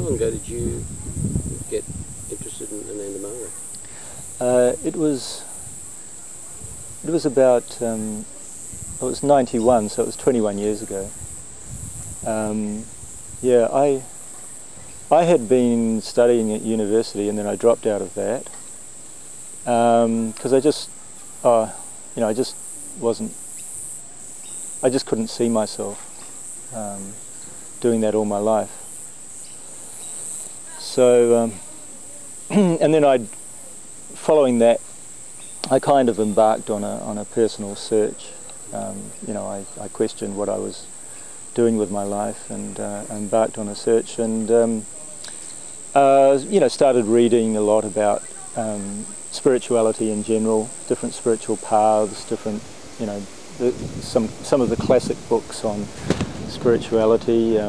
long ago did you get interested in Anandamurti? It was about, it was 91, so it was 21 years ago. Yeah, I had been studying at university and then I dropped out of that because I just couldn't see myself doing that all my life. So, and then following that, I kind of embarked on a personal search. I questioned what I was doing with my life, and embarked on a search, and started reading a lot about spirituality in general, different spiritual paths, different, some of the classic books on spirituality,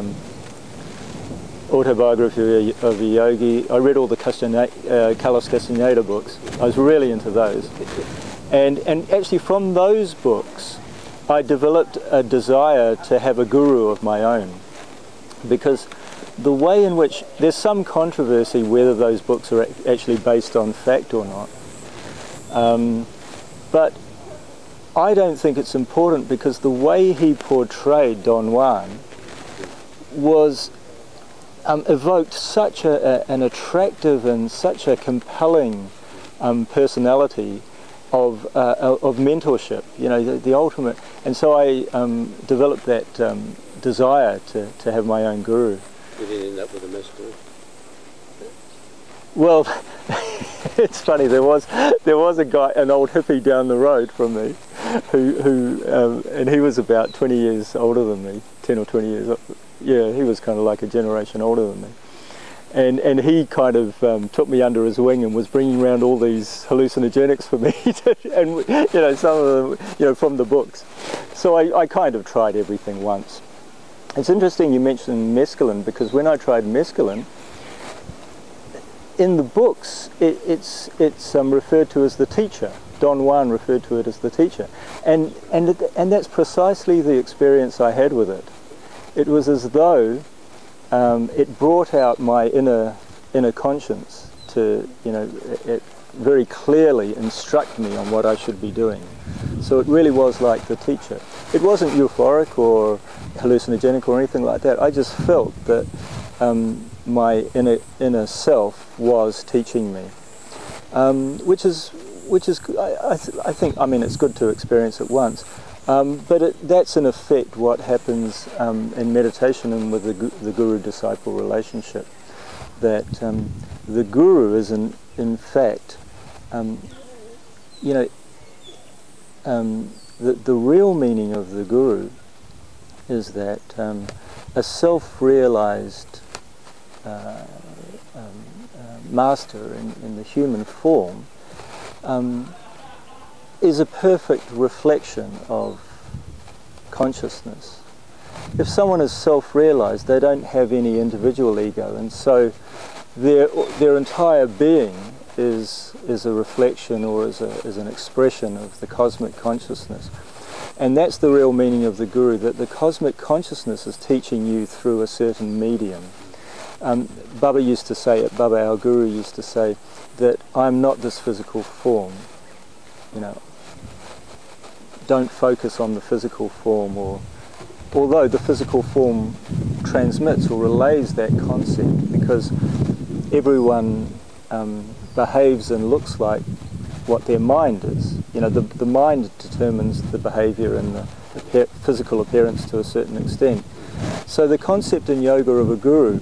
autobiography of a yogi. I read all the Carlos Castaneda books. I was really into those, and actually from those books I developed a desire to have a guru of my own, because the way in which there's some controversy whether those books are actually based on fact or not, but I don't think it's important, because the way he portrayed Don Juan was evoked such an attractive and such a compelling personality of mentorship, the ultimate. And so I developed that desire to have my own guru. You didn't end up with a mescaline? Well, it's funny. There was a guy, an old hippie down the road from me, and he was about 20 years older than me, 10 or 20 years. Yeah, he was kind of like a generation older than me. And he kind of took me under his wing and was bringing around all these hallucinogenics for me, and some of them, from the books. So I kind of tried everything once. It's interesting you mentioned mescaline, because when I tried mescaline, in the books it's referred to as the teacher. Don Juan referred to it as the teacher, and that's precisely the experience I had with it. It was as though it brought out my inner conscience to, it very clearly instruct me on what I should be doing. So it really was like the teacher. It wasn't euphoric or hallucinogenic or anything like that. I just felt that my inner self was teaching me, which is I think, it's good to experience it once. But that's in effect what happens in meditation and with the guru-disciple relationship. That the guru is in fact, the real meaning of the guru is that a self-realized master in the human form is a perfect reflection of consciousness. If someone is self-realized, they don't have any individual ego, and so their entire being is a reflection, or is an expression of the cosmic consciousness. And that's the real meaning of the guru, that the cosmic consciousness is teaching you through a certain medium. Baba used to say, our guru used to say, that I'm not this physical form. Don't focus on the physical form, although the physical form transmits or relays that concept, because everyone behaves and looks like what their mind is. The mind determines the behavior and the physical appearance to a certain extent. So the concept in yoga of a guru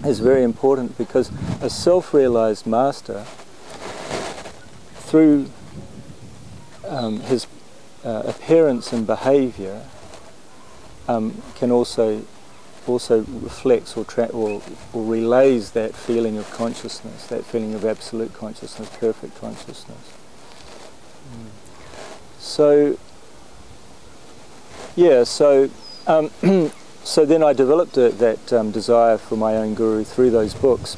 is very important, because a self-realized master, through his appearance and behavior, can also reflects or relays that feeling of consciousness, that feeling of absolute consciousness, perfect consciousness. So yeah, so then I developed that desire for my own guru through those books,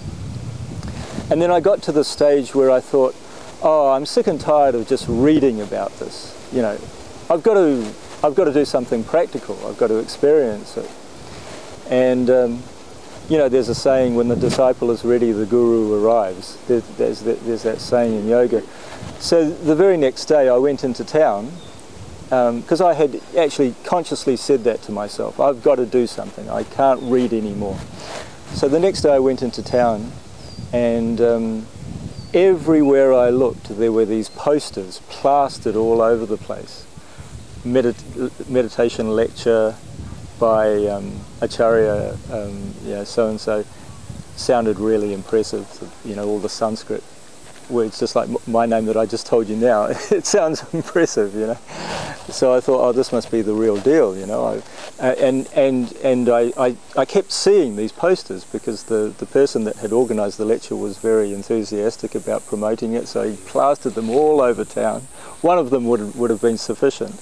and then I got to the stage where I thought, oh, I'm sick and tired of just reading about this. I've got to do something practical. I've got to experience it. And you know, there's a saying, when the disciple is ready, the guru arrives. There's that saying in yoga. So the very next day I went into town, because I had actually consciously said that to myself. I've got to do something. I can't read anymore. So the next day I went into town, and everywhere I looked there were these posters plastered all over the place. Meditation lecture by Acharya, so-and-so, sounded really impressive. You know, all the Sanskrit words, just like my name that I just told you now. It sounds impressive, you know. So I thought, oh, this must be the real deal, you know. I kept seeing these posters because the person that had organised the lecture was very enthusiastic about promoting it, so he plastered them all over town. One of them would have been sufficient.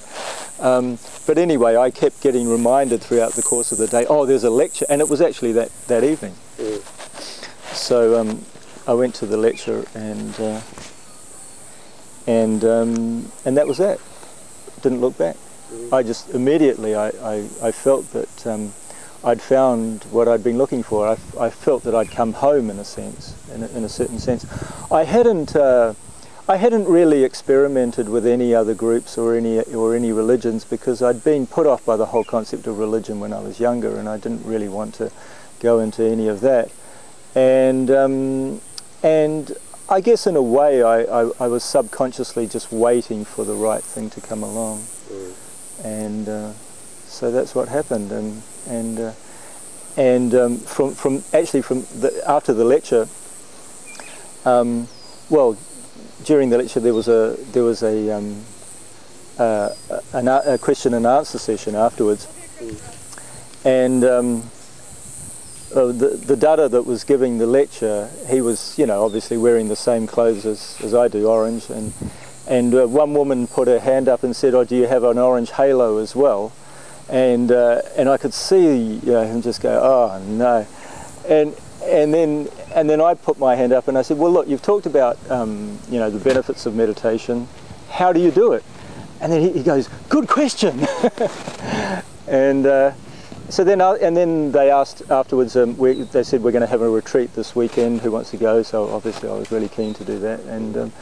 But anyway, I kept getting reminded throughout the course of the day, oh, there's a lecture, and it was actually that evening. Yeah. So I went to the lecture, and that was that. Didn't look back. I just immediately I felt that I'd found what I'd been looking for. I felt that I'd come home in a sense, in a certain sense. I hadn't really experimented with any other groups or any religions, because I'd been put off by the whole concept of religion when I was younger, and I didn't really want to go into any of that. And I guess in a way I was subconsciously just waiting for the right thing to come along. And so that's what happened. After the lecture, well, during the lecture there was a question and answer session afterwards, and the Dada that was giving the lecture, he was, you know, obviously wearing the same clothes as I do, orange, and one woman put her hand up and said, oh, do you have an orange halo as well? And I could see, you know, him just go, oh no. And then I put my hand up and I said, well, look, you've talked about you know, the benefits of meditation. How do you do it? And then he goes, good question. So then they asked afterwards, they said, we're going to have a retreat this weekend, who wants to go? So obviously I was really keen to do that. And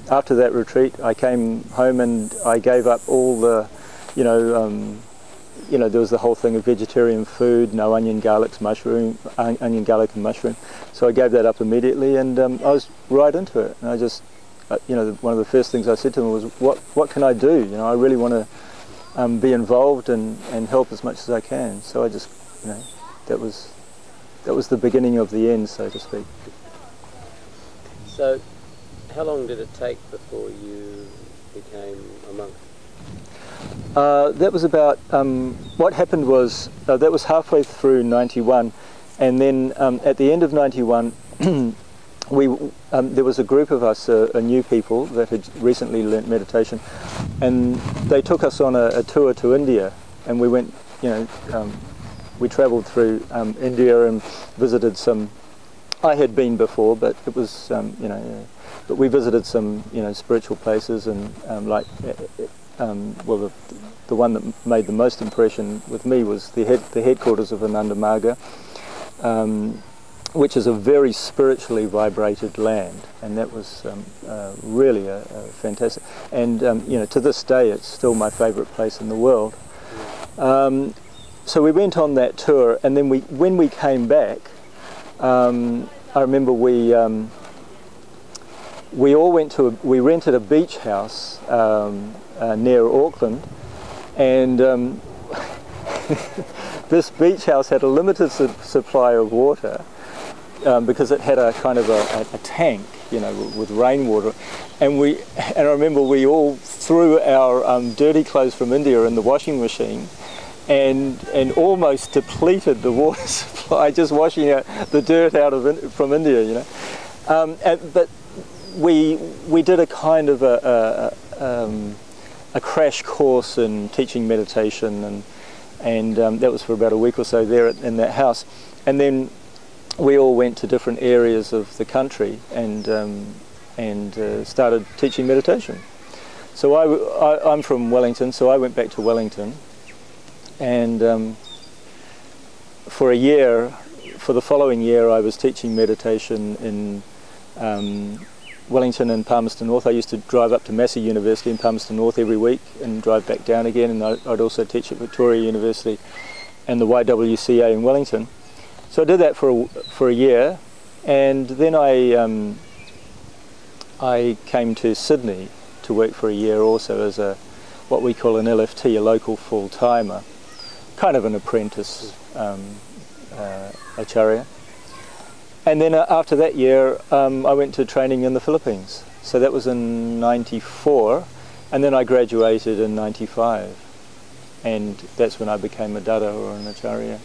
after that retreat I came home and I gave up all the, you know, there was the whole thing of vegetarian food, no onion, garlic and mushroom. So I gave that up immediately, and I was right into it. And I just, you know, one of the first things I said to him was, what can I do? You know, I really want to be involved and help as much as I can. So I just, you know, that was the beginning of the end, so to speak. So how long did it take before you became a monk? That was about, what happened was, that was halfway through 91, and then at the end of 91 there was a group of us, new people that had recently learnt meditation, and they took us on a tour to India, and we went, you know, we travelled through India and visited some, I had been before, but it was, you know, but we visited some, you know, spiritual places, and well, the one that made the most impression with me was the headquarters of Anandamurti, which is a very spiritually vibrated land, and that was really a fantastic. And you know, to this day, it's still my favourite place in the world. So we went on that tour, and then when we came back, I remember we all went to we rented a beach house near Auckland, and this beach house had a limited supply of water, because it had a kind of a tank, you know, with rainwater, and I remember we all threw our dirty clothes from India in the washing machine, and almost depleted the water supply, just washing out the dirt from India, you know. But we did a kind of a crash course in teaching meditation, and that was for about a week or so there in that house, and then we all went to different areas of the country and started teaching meditation. So I'm from Wellington, so I went back to Wellington, and for a year, for the following year, I was teaching meditation in Wellington and Palmerston North. I used to drive up to Massey University in Palmerston North every week and drive back down again, and I'd also teach at Victoria University and the YWCA in Wellington. So I did that for a year, and then I came to Sydney to work for a year also as what we call an LFT, a local full-timer, kind of an apprentice acharya. And then after that year, I went to training in the Philippines. So that was in '94, and then I graduated in '95. And that's when I became a Dada or an acharya.